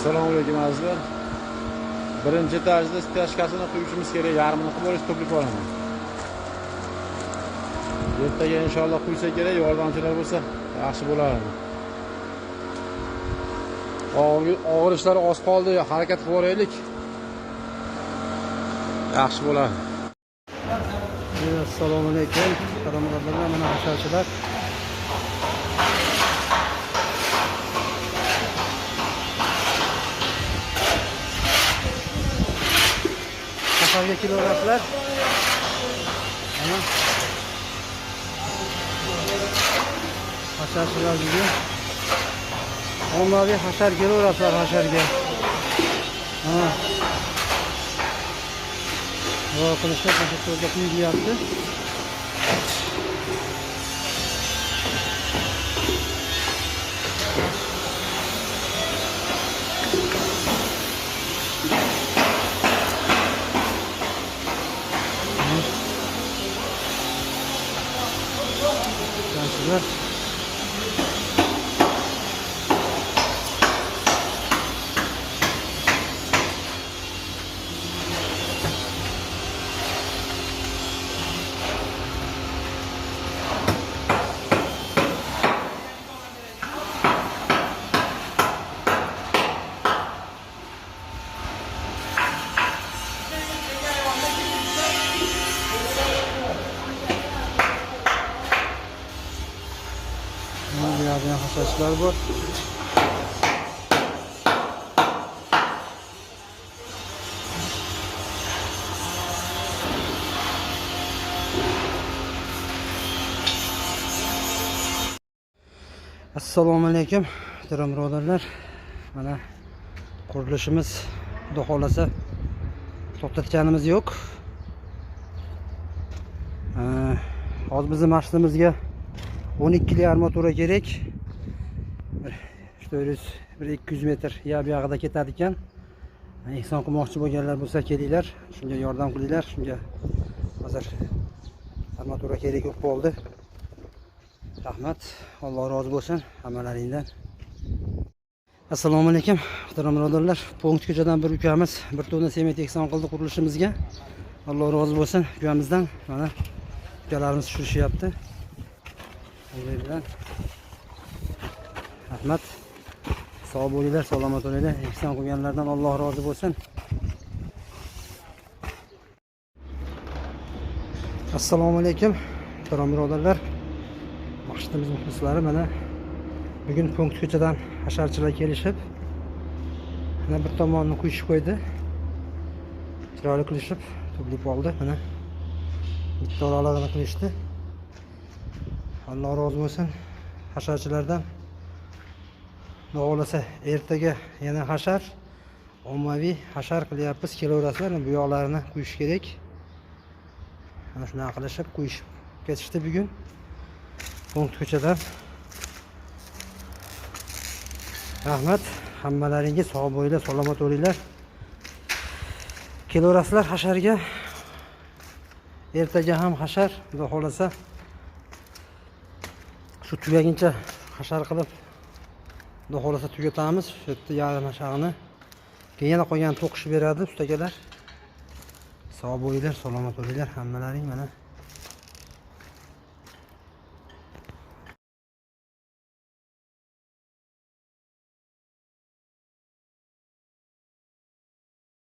Assalomu alaykum azizlar. Birinchi etajda stashkasini quyishimiz kerak. Yarmini qilib olish to'plab olaman. Ertaga inshaalloh quysa kerak, yordamchilar bo'lsa yaxshi bo'lardi. Og'ir ishlar oz qoldi, harakat qilib boraylik. Yaxshi bo'ladi. Assalomu alaykum. Qaramog'lar, mana hasharchilar. Safarga kelayapsizlar. Mana hasharchilar bugun ommaviy hashar kelayapsizlar hasharga. Ha. Va qilishlar hasharga qilyapti. Sizler birazdan hasharchilar bor. Assalomu alaykum muhtaram birodarlar. Mana qurilishimiz xudo xolasa to'xtatganimiz yo'q. Hozir bizning mashqimizga 12 li armatura kerak. 100-200 metr yab-yag'ida ketadi ekan. Ehson qilmoqchi bo'lganlar bo'lsa kelinglar, shunga yordam qilinglar. Shunga hozir armatura kerak bo'lib qoldi. Rahmat, Alloh rozi bo'lsin hammalaringdan. Assalomu alaykum muhtaram birodarlar. Punkt ko'chadan bir ukamiz bir tonna sement ehson qildi qurilishimizga. Alloh rozi bo'lsin ukamizdan. Mana ukalarimiz tushirishyapti. Bilan rahmat, sog' bo'linglar, salomat bo'linglar. Ehson qilganlardan Alloh rozi bo'lsin. Assalomu alaykum muhtaram birodarlar. Maqsadimiz muxlislari, mana bugun punkt ko'chadan hasharchilar kelishib, mana bir tomonni quyishib qo'ydi. Chiroyli qilishib, to'plab oldi. Mana bitta oraliqni qilishdi. Alloh rozi bo'lsin hasharchilardan. Xohlasa ertaga yana hashar, ommaviy hashar qilyapmiz. Kelaverasizlar, bu yoqlarini quyish kerak. Mana shunday qilishib quyishib ketishdi bugun. Punkt ko'chadan. Rahmat, hammalaringga sog' bo'linglar, salomat bo'linglar. Kelaverasizlar hasharga. Ertaga ham hashar, xudo xohlasa shu tugaguncha hashar qilib, xudo xohlasa tugatamiz. Shu yerda yarim hashag'ini. Keyin yana qolgan to'qishib beradi ustagalar. Sog' bo'linglar, salomat bo'linglar hammalaring. Mana